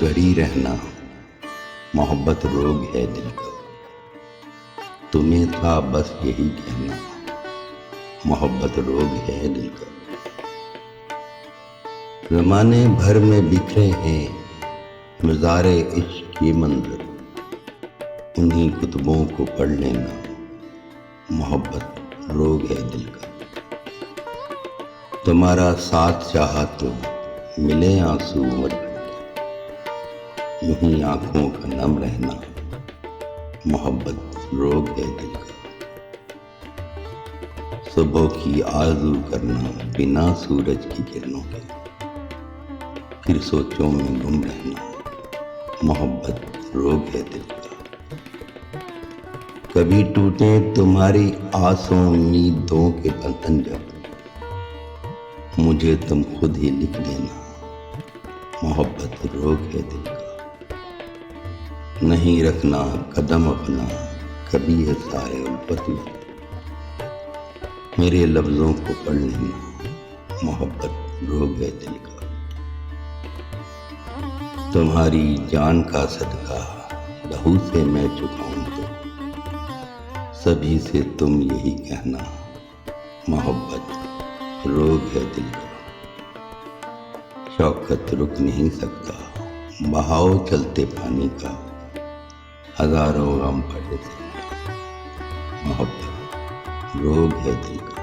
گھڑی رہنا، محبت روگ ہے دل کا۔ تمہیں تھا بس یہی کہنا، محبت روگ ہے دل کا۔ زمانے بھر میں بکھرے ہیں نظارے عشق کے منظر، انہی کتبوں کو پڑھ لینا، محبت روگ ہے دل کا۔ تمہارا ساتھ چاہا تو ملے آنسو مر کے، یوں ہی آنکھوں کا نم رہنا، محبت روگ ہے دل کا۔ صبح کی آرزو کرنا بنا سورج کی کرنوں کے، پھر سوچوں میں گم رہنا، محبت روگ ہے دل کا۔ کبھی ٹوٹے تمہاری آسوں امیدوں کے بندھن، جب مجھے تم خود ہی لکھ دینا، محبت روگ ہے دل کا۔ نہیں رکھنا قدم اپنا کبھی ہے سارے الفت میں، میرے لفظوں کو پڑھ لینا، محبت روگ ہے دل کا۔ تمہاری جان کا صدقہ لہو سے میں چکاؤں تو سبھی سے تم یہی کہنا، محبت روگ ہے دل کا۔ شوکت رک نہیں سکتا بہاؤ چلتے پانی کا، ہزاروں غم پڑے سے، محبت روگ ہے دل کا۔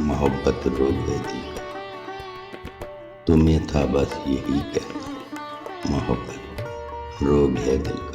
محبت روگ ہے دل کا۔ تمہیں تھا بس یہی کہنا، محبت روگ ہے دل کا۔